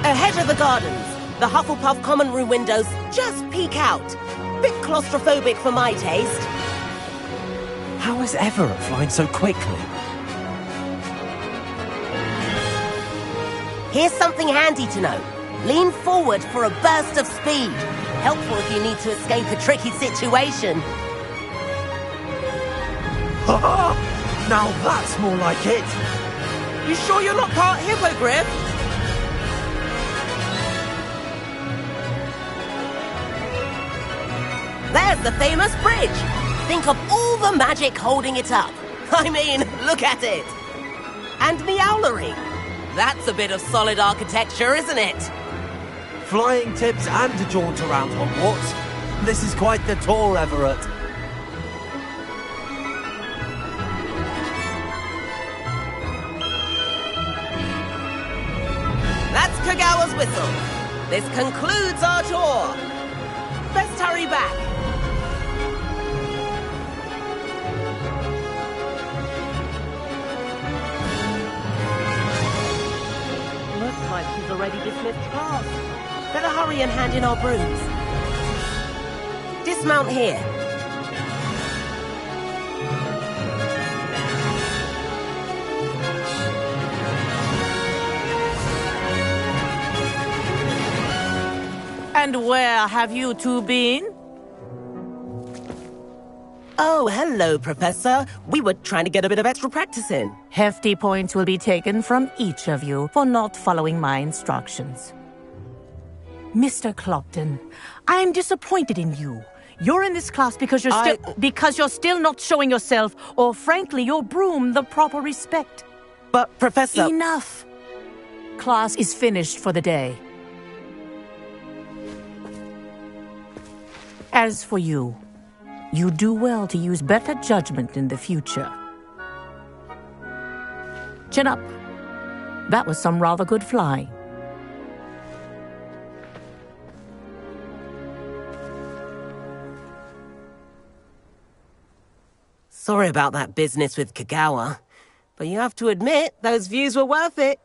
Ahead of the gardens, the Hufflepuff common room windows just peek out. Bit claustrophobic for my taste. How is Everett flying so quickly? Here's something handy to know. Lean forward for a burst of speed. Helpful if you need to escape a tricky situation. Now that's more like it! You sure you're not part hippogriff? There's the famous bridge. Think of all the magic holding it up. I mean, look at it. And the owlery. That's a bit of solid architecture, isn't it? Flying tips and a jaunt around Hogwarts. This is quite the tour, Everett. That's Kagawa's whistle. This concludes our tour. Best hurry back. Looks like she's already dismissed class. Better hurry and hand in our brooms. Dismount here. And where have you two been? Oh, hello, Professor. We were trying to get a bit of extra practice in. Hefty points will be taken from each of you for not following my instructions. Mr. Clopton, I'm disappointed in you. You're in this class because you're still not showing yourself, or frankly, your broom, the proper respect. But, Professor... Enough. Class is finished for the day. As for you, you do well to use better judgment in the future. Chin up. That was some rather good flying. Sorry about that business with Kagawa, but you have to admit, those views were worth it.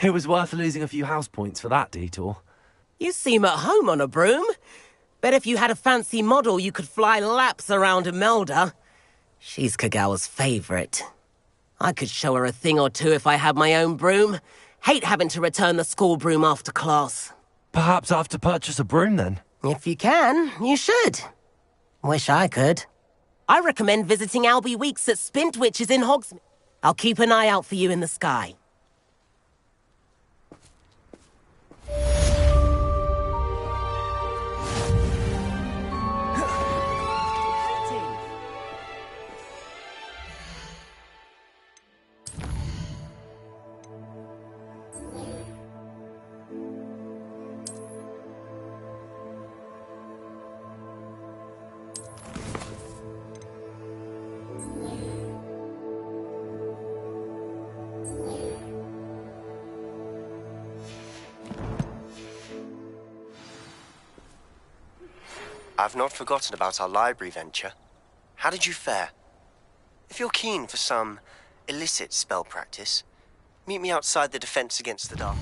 It was worth losing a few house points for that detour. You seem at home on a broom. Bet if you had a fancy model, you could fly laps around Imelda. She's Kagawa's favorite. I could show her a thing or two if I had my own broom. Hate having to return the school broom after class. Perhaps I have to purchase a broom then? If you can, you should. Wish I could. I recommend visiting Albie Weeks at Spintwitches in Hogsmeade. I'll keep an eye out for you in the sky. I've not forgotten about our library venture. How did you fare? If you're keen for some illicit spell practice, meet me outside the Defense Against the Dark.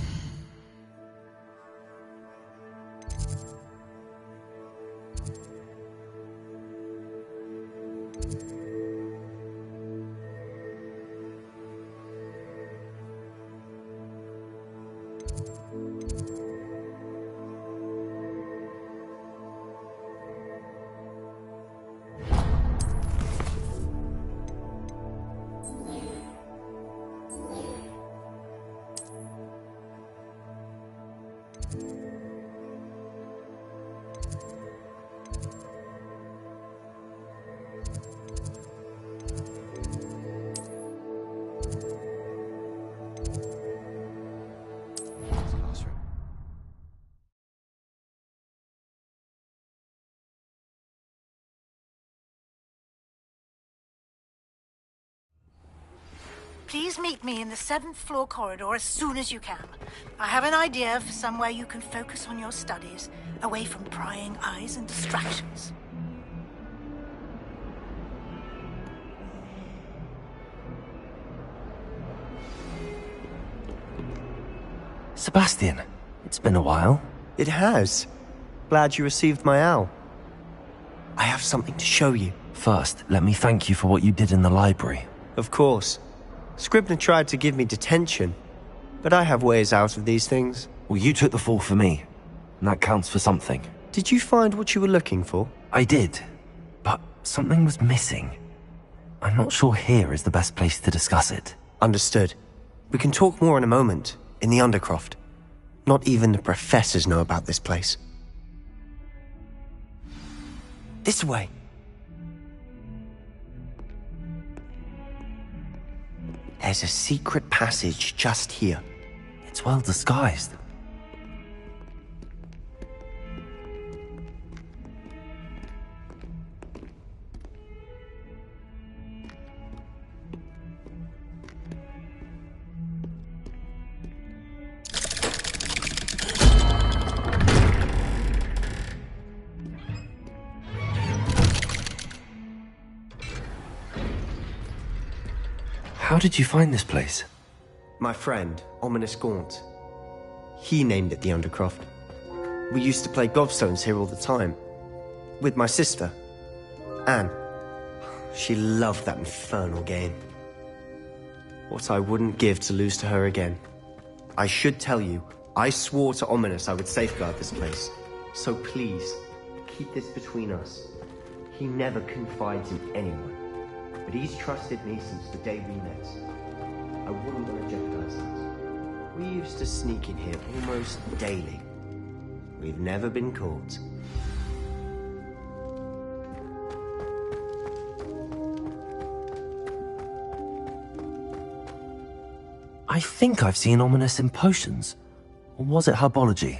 Please meet me in the 7th floor corridor as soon as you can. I have an idea for somewhere you can focus on your studies, away from prying eyes and distractions. Sebastian, it's been a while. It has. Glad you received my owl. I have something to show you. First, let me thank you for what you did in the library. Of course. Scribner tried to give me detention, but I have ways out of these things. Well, you took the fall for me, and that counts for something. Did you find what you were looking for? I did, but something was missing. I'm not sure here is the best place to discuss it. Understood. We can talk more in a moment, in the Undercroft. Not even the professors know about this place. This way. There's a secret passage just here. It's well disguised. How did you find this place? My friend, Ominous Gaunt. He named it the Undercroft. We used to play gobstones here all the time. With my sister, Anne. She loved that infernal game. What I wouldn't give to lose to her again. I should tell you, I swore to Ominous I would safeguard this place. So please, keep this between us. He never confides in anyone. But he's trusted me since the day we met. I wouldn't want to jeopardize that. We used to sneak in here almost daily. We've never been caught. I think I've seen Ominous in potions. Or was it herbology?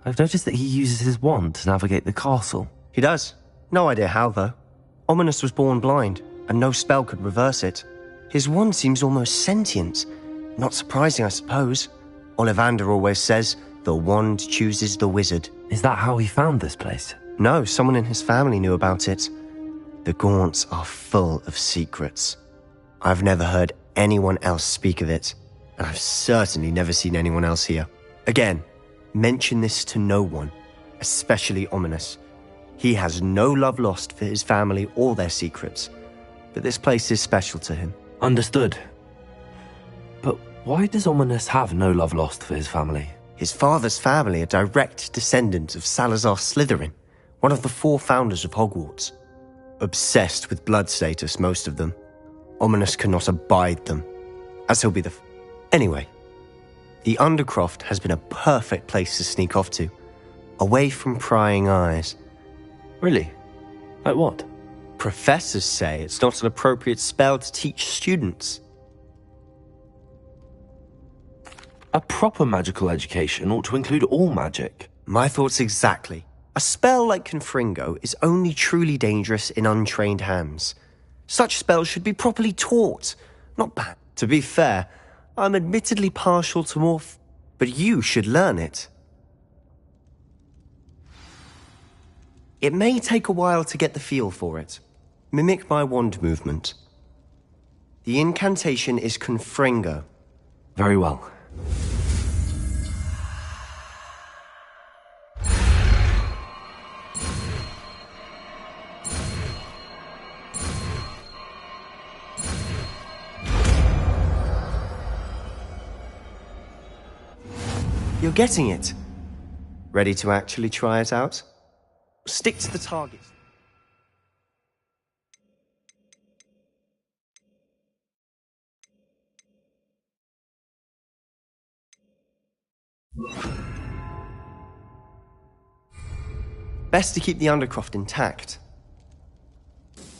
I've noticed that he uses his wand to navigate the castle. He does. No idea how, though. Ominous was born blind, and no spell could reverse it. His wand seems almost sentient. Not surprising, I suppose. Ollivander always says, the wand chooses the wizard. Is that how he found this place? No, someone in his family knew about it. The Gaunts are full of secrets. I've never heard anyone else speak of it, and I've certainly never seen anyone else here. Again, mention this to no one, especially Ominous. He has no love lost for his family or their secrets, but this place is special to him. Understood. But why does Ominous have no love lost for his family? His father's family are direct descendants of Salazar Slytherin, one of the 4 founders of Hogwarts. Obsessed with blood status, most of them. Ominous cannot abide them, as he'll be the... Anyway, the Undercroft has been a perfect place to sneak off to, away from prying eyes. Really? Like what? Professors say it's not an appropriate spell to teach students. A proper magical education ought to include all magic. My thoughts exactly. A spell like Confringo is only truly dangerous in untrained hands. Such spells should be properly taught, not banned. To be fair, I'm admittedly partial to morph, but you should learn it. It may take a while to get the feel for it. Mimic my wand movement. The incantation is Confringo. Very well. You're getting it. Ready to actually try it out? Stick to the target. Best to keep the Undercroft intact.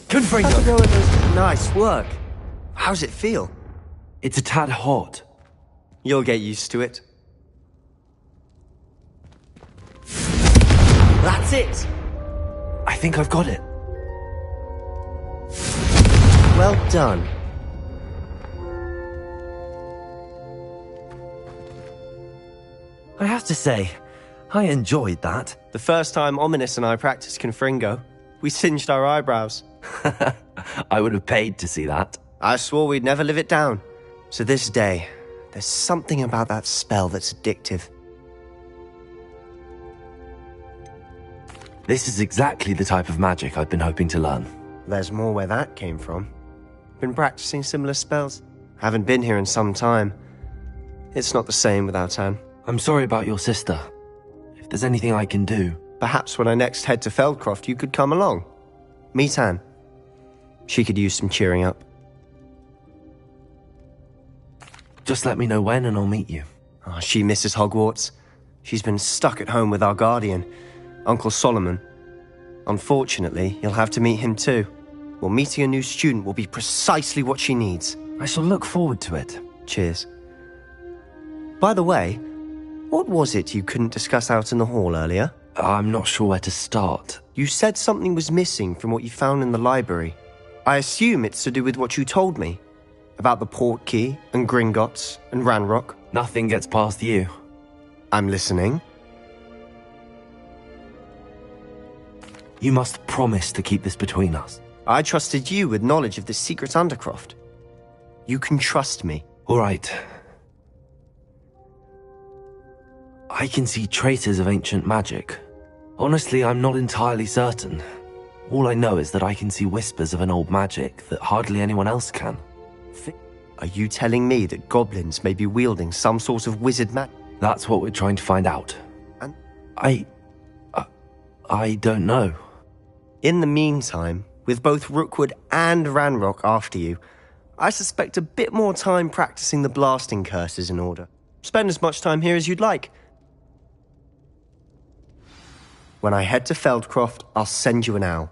Confringo! Nice work. How's it feel? It's a tad hot. You'll get used to it. That's it! I think I've got it. Well done. I have to say, I enjoyed that. The first time Ominous and I practiced Confringo, we singed our eyebrows. I would have paid to see that. I swore we'd never live it down. So this day, There's something about that spell that's addictive. This is exactly the type of magic I've been hoping to learn. There's more where that came from. Been practicing similar spells. Haven't been here in some time. It's not the same without Anne. I'm sorry about your sister. If there's anything I can do... Perhaps when I next head to Feldcroft, you could come along. Meet Anne. She could use some cheering up. Just let me know when and I'll meet you. Oh, she misses Hogwarts. She's been stuck at home with our guardian, Uncle Solomon. Unfortunately, you'll have to meet him too. Well, meeting a new student will be precisely what she needs. I shall look forward to it. Cheers. By the way, what was it you couldn't discuss out in the hall earlier? I'm not sure where to start. You said something was missing from what you found in the library. I assume it's to do with what you told me. About the port key, and Gringotts, and Ranrock. Nothing gets past you. I'm listening. You must promise to keep this between us. I trusted you with knowledge of the secret Undercroft. You can trust me. All right. I can see traces of ancient magic. Honestly, I'm not entirely certain. All I know is that I can see whispers of an old magic that hardly anyone else can. Are you telling me that goblins may be wielding some sort of wizard magic? That's what we're trying to find out. And I don't know. in the meantime, with both Rookwood and Ranrock after you, I suspect a bit more time practicing the blasting curse is in order. Spend as much time here as you'd like. When I head to Feldcroft, I'll send you an owl.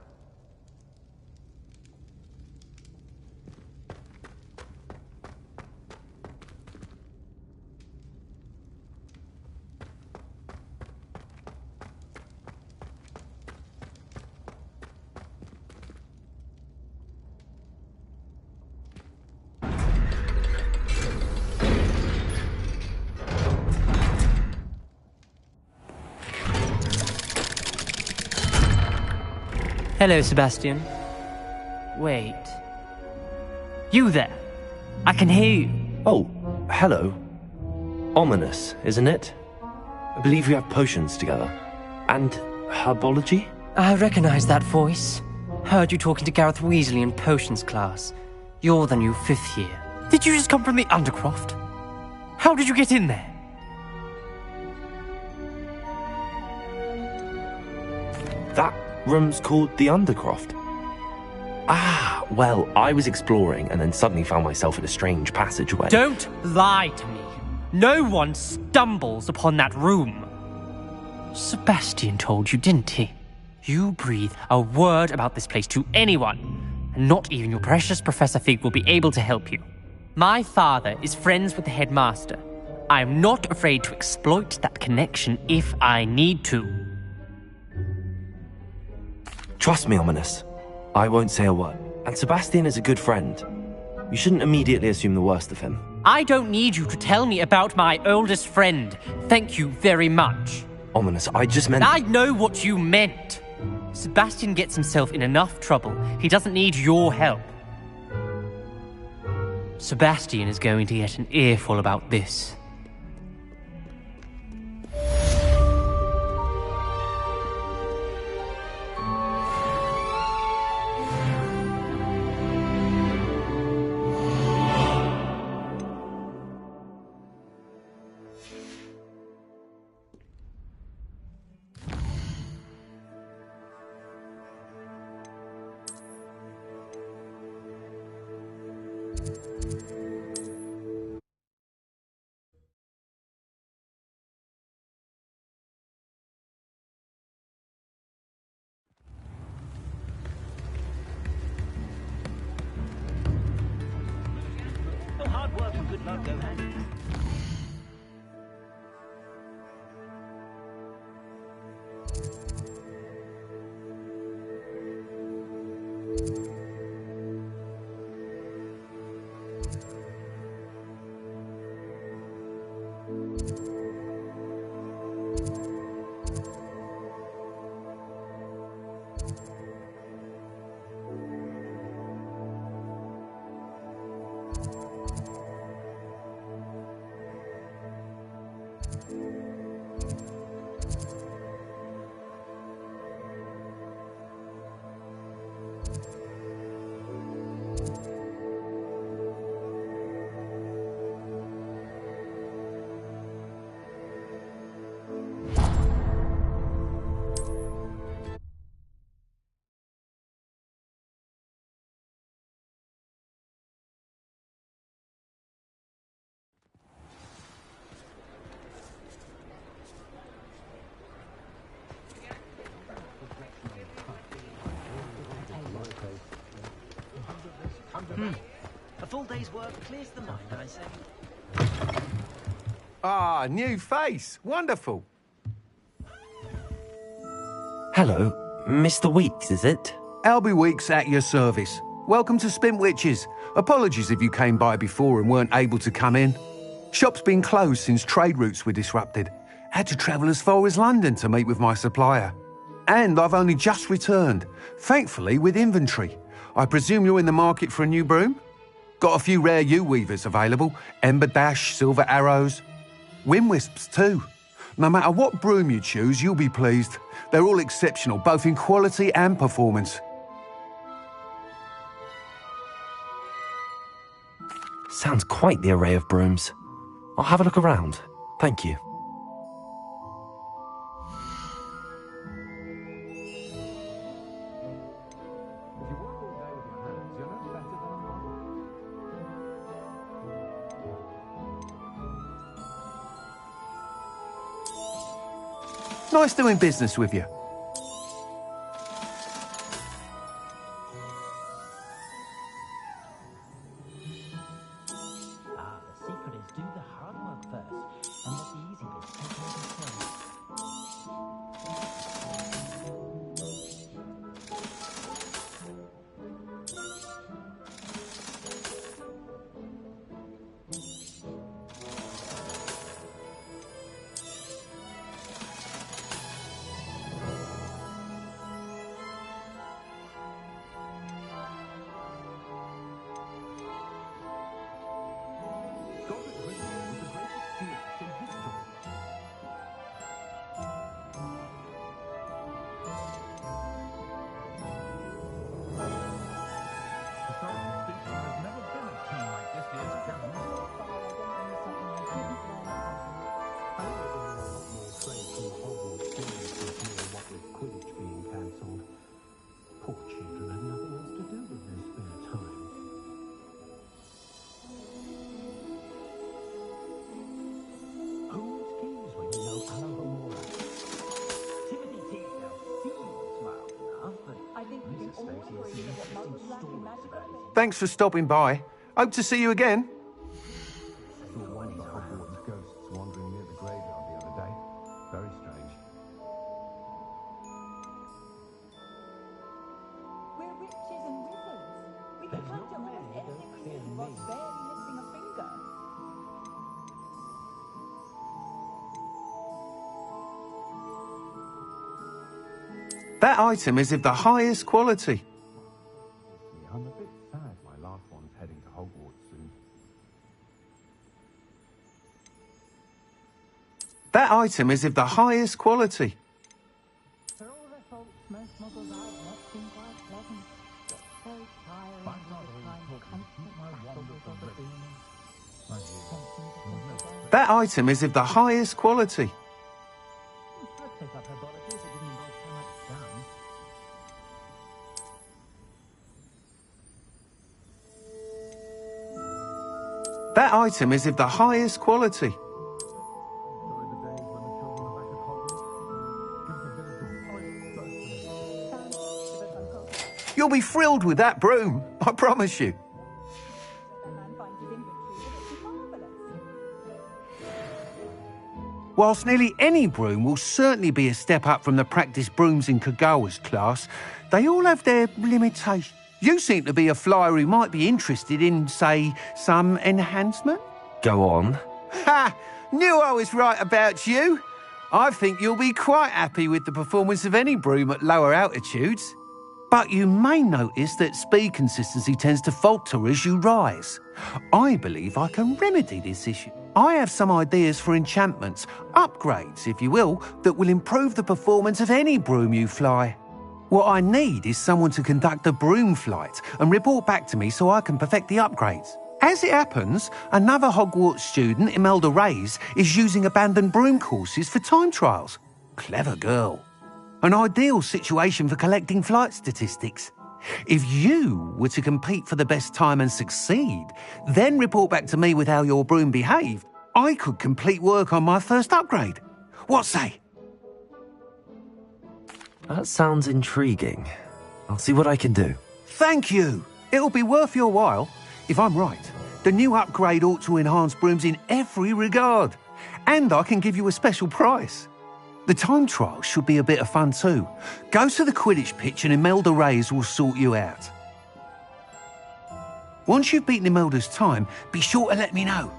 Hello, Sebastian. Wait. You there? I can hear you. Oh, hello. Ominous, isn't it? I believe we have potions together. And herbology? I recognize that voice. Heard you talking to Gareth Weasley in potions class. You're the new 5th year. Did you just come from the Undercroft? How did you get in there? That room's called the Undercroft. Ah, well, I was exploring and then suddenly found myself in a strange passageway. Don't lie to me. No one stumbles upon that room. Sebastian told you, didn't he? You breathe a word about this place to anyone, and not even your precious Professor Fig will be able to help you. My father is friends with the headmaster. I am not afraid to exploit that connection if I need to. Trust me, Ominous. I won't say a word. And Sebastian is a good friend. You shouldn't immediately assume the worst of him. I don't need you to tell me about my oldest friend. Thank you very much. Ominous, I just meant... I know what you meant. Sebastian gets himself in enough trouble. He doesn't need your help. Sebastian is going to get an earful about this. A full day's work clears the mind, I say. Ah, new face. Wonderful. Hello, Mr. Weeks, is it? Albie Weeks at your service. Welcome to Spintwitches. Apologies if you came by before and weren't able to come in. Shop's been closed since trade routes were disrupted. Had to travel as far as London to meet with my supplier. And I've only just returned, thankfully with inventory. I presume you're in the market for a new broom? Got a few rare U-weavers available. Ember Dash, Silver Arrows. Wind Wisps too. No matter what broom you choose, you'll be pleased. They're all exceptional, both in quality and performance. Sounds quite the array of brooms. I'll have a look around. Thank you. Nice doing business with you. The secret is do the hard work first, and let the easy bits take care of themselves. Thanks for stopping by. Hope to see you again. Saw one of the Hogwarts ghosts wandering near the graveyard the other day. Very strange. We're witches and wizards. We can come to almost anything while barely lifting a finger. That item is of the highest quality. I'm a bit sad my last one's heading to Hogwarts soon. That item is of the highest quality. For all their faults, most muggles I've met seem quite pleasant. But so tiring all the time, constant That item is of the highest quality. I'd take up herbology if it didn't involve so much gum. That item is of the highest quality. You'll be thrilled with that broom, I promise you. Whilst nearly any broom will certainly be a step up from the practice brooms in Kagawa's class, they all have their limitations. You seem to be a flyer who might be interested in, say, some enhancement? Go on. Ha! Knew I was right about you. I think you'll be quite happy with the performance of any broom at lower altitudes. But you may notice that speed consistency tends to falter as you rise. I believe I can remedy this issue. I have some ideas for enchantments, upgrades, if you will, that will improve the performance of any broom you fly. What I need is someone to conduct a broom flight and report back to me so I can perfect the upgrades. As it happens, another Hogwarts student, Imelda Reyes, is using abandoned broom courses for time trials. Clever girl. An ideal situation for collecting flight statistics. If you were to compete for the best time and succeed, then report back to me with how your broom behaved, I could complete work on my first upgrade. What say? That sounds intriguing. I'll see what I can do. Thank you. It'll be worth your while. If I'm right, the new upgrade ought to enhance brooms in every regard. And I can give you a special price. The time trial should be a bit of fun too. Go to the Quidditch pitch and Imelda Reyes will sort you out. Once you've beaten Imelda's time, be sure to let me know.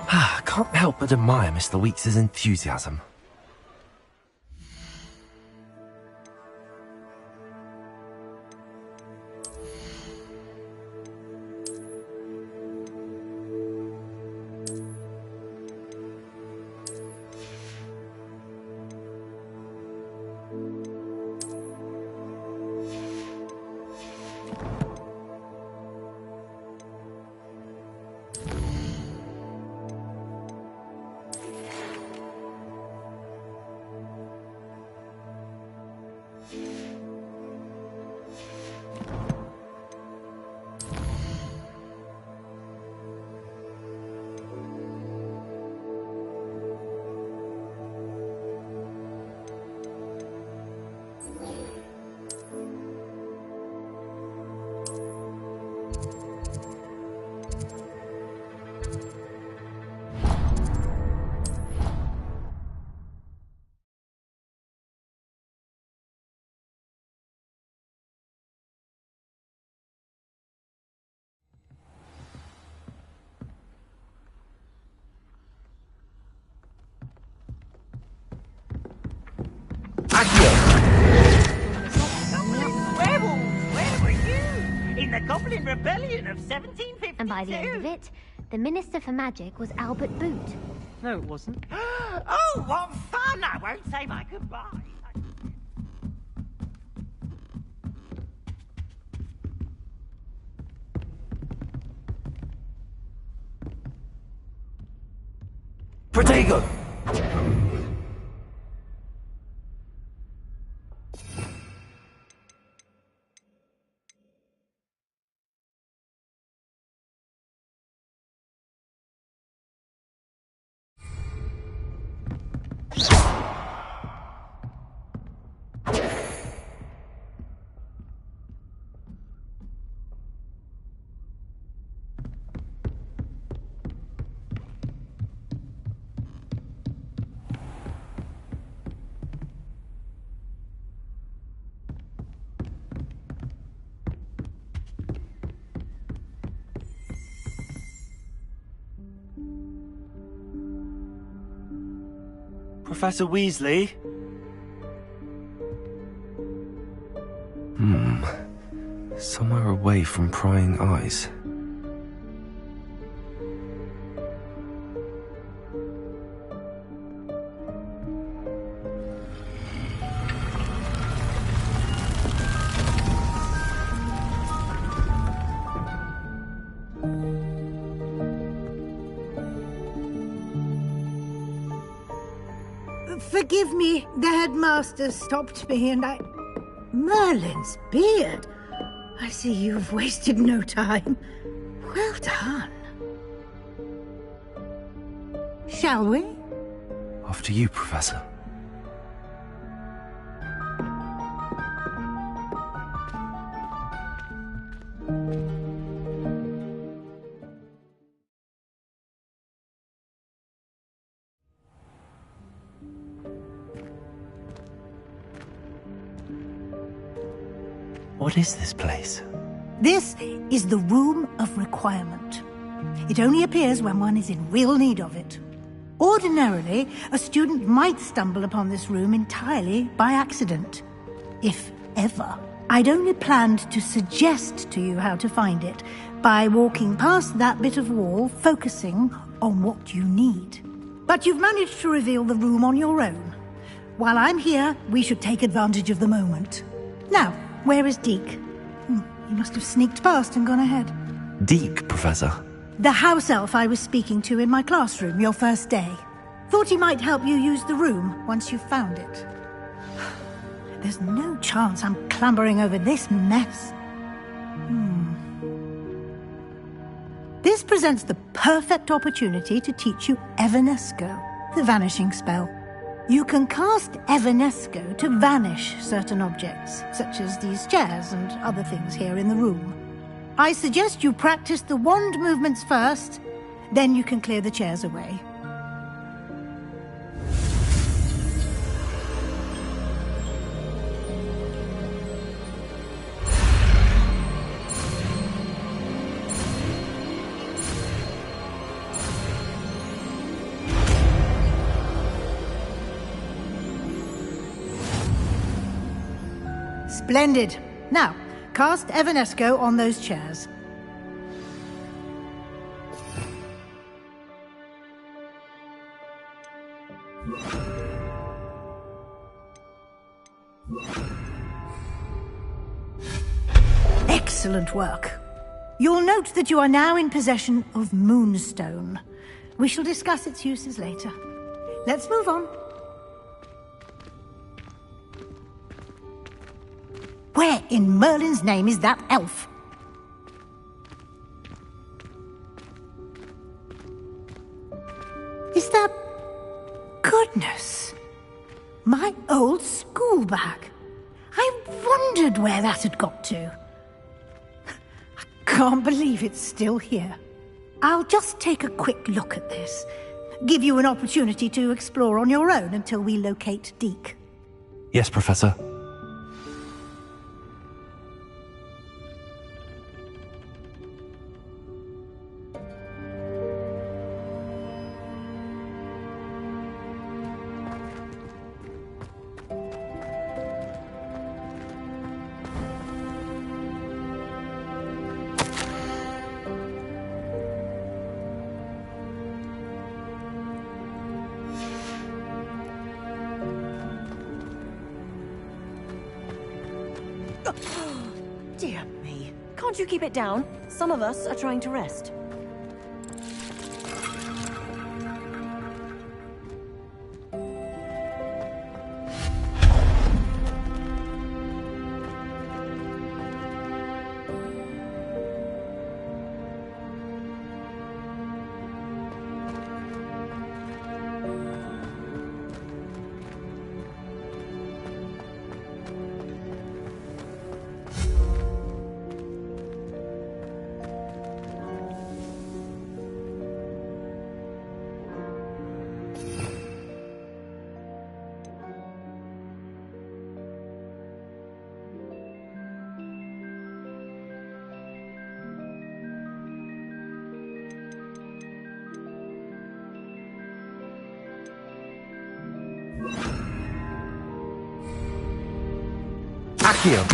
I can't help but admire Mr. Weeks' enthusiasm. In the Goblin Rebellion of 1752. And by the end of it, the Minister for Magic was Albert Boot. No, it wasn't. Oh, what fun! I won't say my goodbye. Protego! Professor Weasley? Somewhere away from prying eyes. Forgive me, the headmaster stopped me and I... Merlin's beard! I see you've wasted no time. Well done. Shall we? After you, Professor. What is this place? This is the Room of Requirement. It only appears when one is in real need of it. Ordinarily, a student might stumble upon this room entirely by accident. If ever. I'd only planned to suggest to you how to find it by walking past that bit of wall, focusing on what you need. But you've managed to reveal the room on your own. While I'm here, we should take advantage of the moment. Now, where is Deke? He must have sneaked past and gone ahead. Deke, Professor. The house elf I was speaking to in my classroom your first day. Thought he might help you use the room once you've found it. There's no chance I'm clambering over this mess. This presents the perfect opportunity to teach you Evanesco, the vanishing spell. You can cast Evanesco to vanish certain objects, such as these chairs and other things here in the room. I suggest you practice the wand movements first, then you can clear the chairs away. Splendid. Now, cast Evanesco on those chairs. Excellent work. You'll note that you are now in possession of Moonstone. We shall discuss its uses later. Let's move on. Where in Merlin's name is that elf? Is that... Goodness! My old school bag. I wondered where that had got to. I can't believe it's still here. I'll just take a quick look at this. Give you an opportunity to explore on your own until we locate Deke. Yes, Professor. Dear me. Can't you keep it down? Some of us are trying to rest. Accio!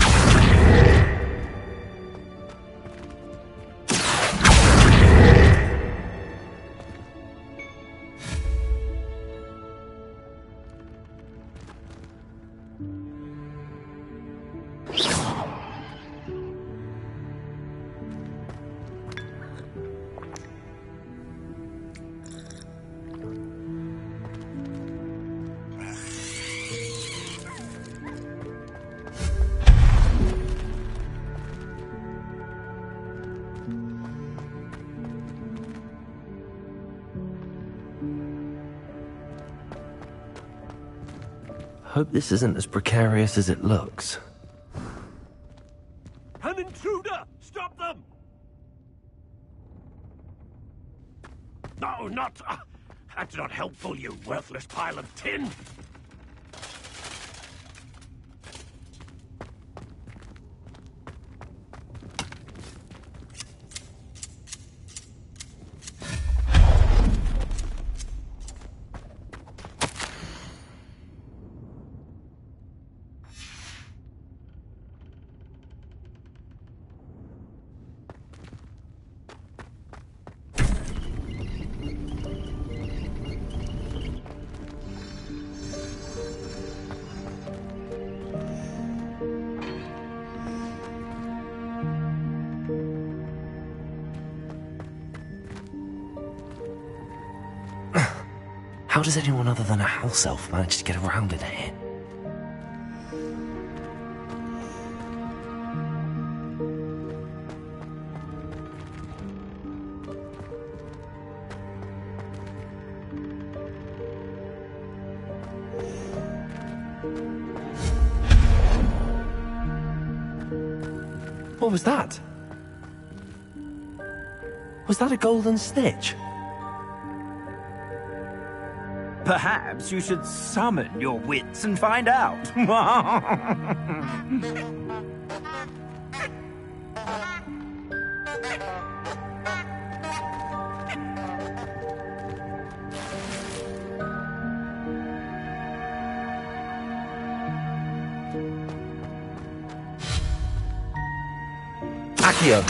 Hope this isn't as precarious as it looks. An intruder! Stop them! No, not... that's not helpful, you worthless pile of tin! How does anyone other than a house elf manage to get around in here? What was that? Was that a golden snitch? Perhaps you should summon your wits and find out. Accio!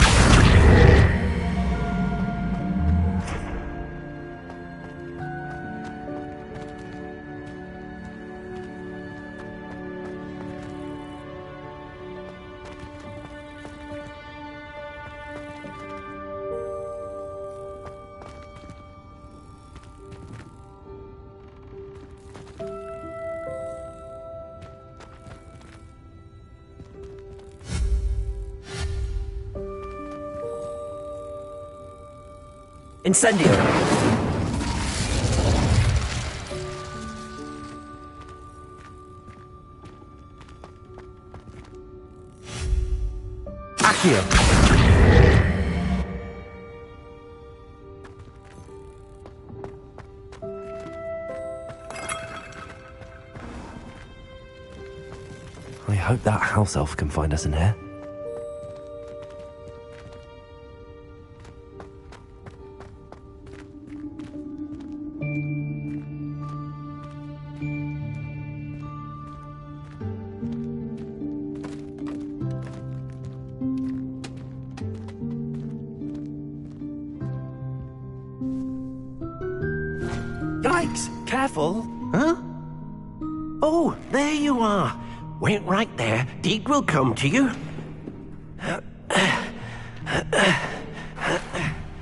Incendio! Accio! I hope that house elf can find us in here. Yikes! Careful! Huh? Oh, there you are. Wait right there. Deke will come to you.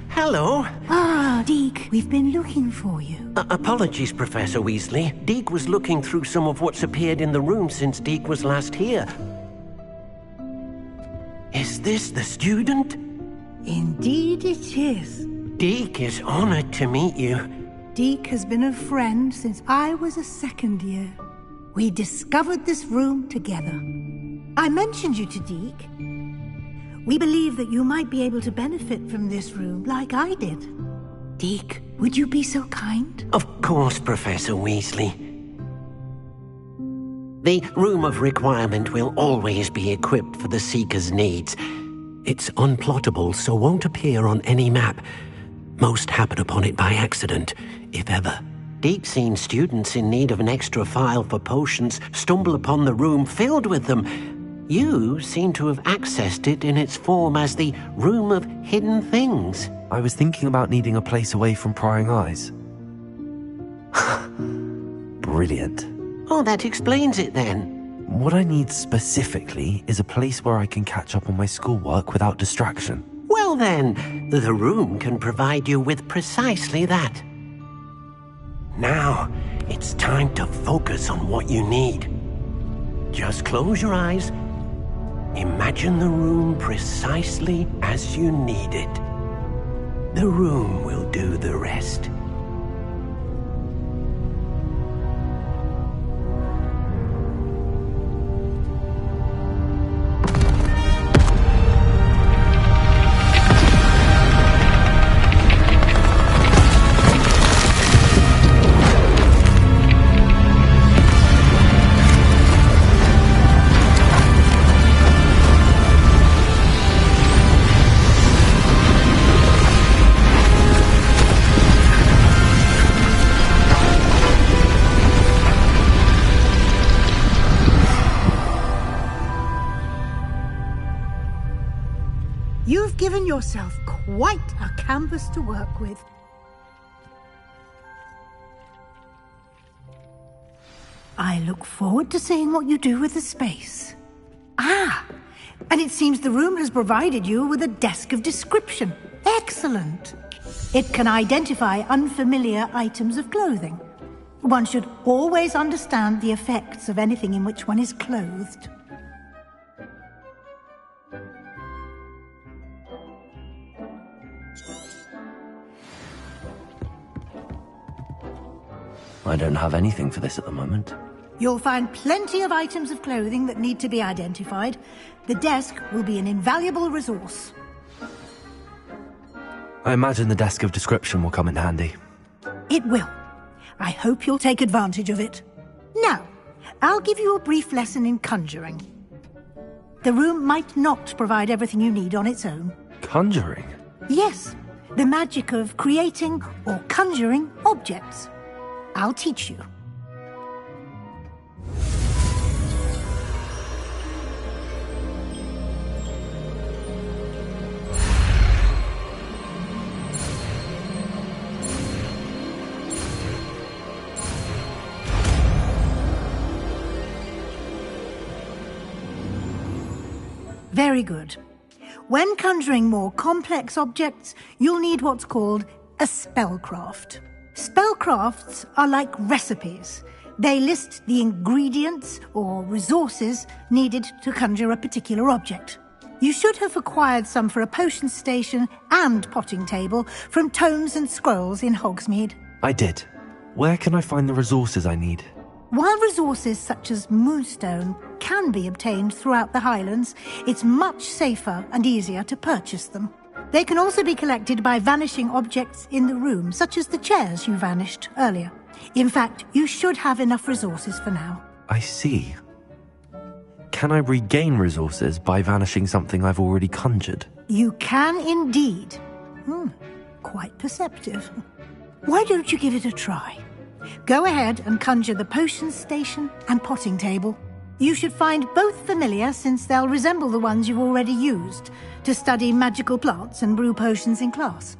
Hello. Ah, Deke, we've been looking for you. Apologies, Professor Weasley. Deke was looking through some of what's appeared in the room since Deke was last here. Is this the student? Indeed it is. Deke is honored to meet you. Deke has been a friend since I was a second year. We discovered this room together. I mentioned you to Deke. We believe that you might be able to benefit from this room like I did. Deke, would you be so kind? Of course, Professor Weasley. The Room of Requirement will always be equipped for the Seeker's needs. It's unplottable, so won't appear on any map. Most happen upon it by accident, if ever. Deke's seen students in need of an extra file for potions stumble upon the room filled with them. You seem to have accessed it in its form as the Room of Hidden Things. I was thinking about needing a place away from prying eyes. Brilliant. Oh, that explains it then. What I need specifically is a place where I can catch up on my schoolwork without distraction. Well then, the room can provide you with precisely that. Now, it's time to focus on what you need. Just close your eyes. Imagine the room precisely as you need it. The room will do the rest. You've given yourself quite a canvas to work with. I look forward to seeing what you do with the space. Ah, and it seems the room has provided you with a desk of description. Excellent. It can identify unfamiliar items of clothing. One should always understand the effects of anything in which one is clothed. I don't have anything for this at the moment. You'll find plenty of items of clothing that need to be identified. The desk will be an invaluable resource. I imagine the desk of description will come in handy. It will. I hope you'll take advantage of it. Now, I'll give you a brief lesson in conjuring. The room might not provide everything you need on its own. Conjuring? Yes, the magic of creating or conjuring objects. I'll teach you. Very good. When conjuring more complex objects, you'll need what's called a spellcraft. Spellcrafts are like recipes. They list the ingredients or resources needed to conjure a particular object. You should have acquired some for a potion station and potting table from tomes and scrolls in Hogsmeade. I did. Where can I find the resources I need? While resources such as moonstone can be obtained throughout the Highlands, it's much safer and easier to purchase them. They can also be collected by vanishing objects in the room, such as the chairs you vanished earlier. In fact, you should have enough resources for now. I see. Can I regain resources by vanishing something I've already conjured? You can indeed. Quite perceptive. Why don't you give it a try? Go ahead and conjure the potion station and potting table. You should find both familiar, since they'll resemble the ones you've already used to study magical plants and brew potions in class.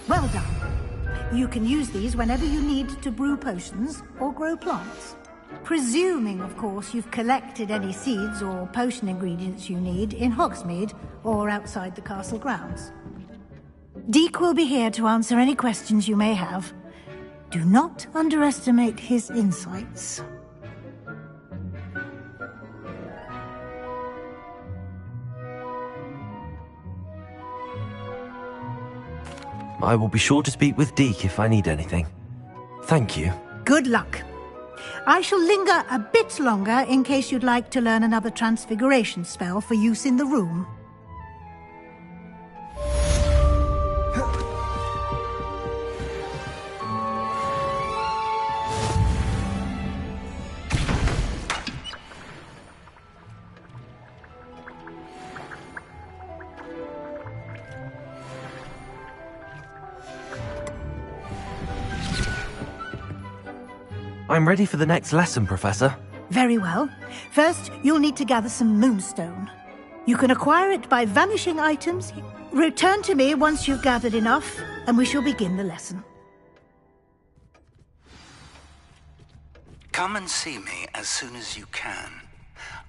Well done. You can use these whenever you need to brew potions or grow plants. Presuming, of course, you've collected any seeds or potion ingredients you need in Hogsmeade or outside the castle grounds. Deek will be here to answer any questions you may have. Do not underestimate his insights. I will be sure to speak with Deke if I need anything. Thank you. Good luck. I shall linger a bit longer in case you'd like to learn another transfiguration spell for use in the room. I'm ready for the next lesson, Professor. Very well. First, you'll need to gather some moonstone. You can acquire it by vanishing items. Return to me once you've gathered enough, and we shall begin the lesson. Come and see me as soon as you can.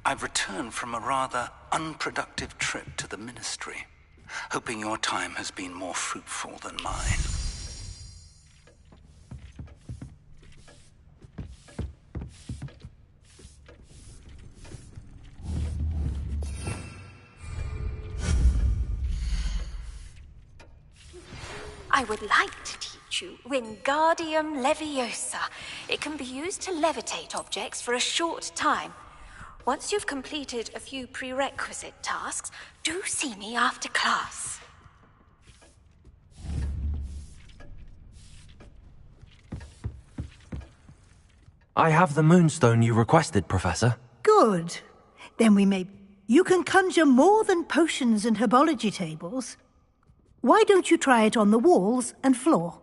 I've returned from a rather unproductive trip to the Ministry, hoping your time has been more fruitful than mine. I would like to teach you Wingardium Leviosa. It can be used to levitate objects for a short time. Once you've completed a few prerequisite tasks, do see me after class. I have the moonstone you requested, Professor. Good. Then we may... You can conjure more than potions and herbology tables. Why don't you try it on the walls and floor?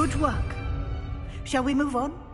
Good work. Shall we move on?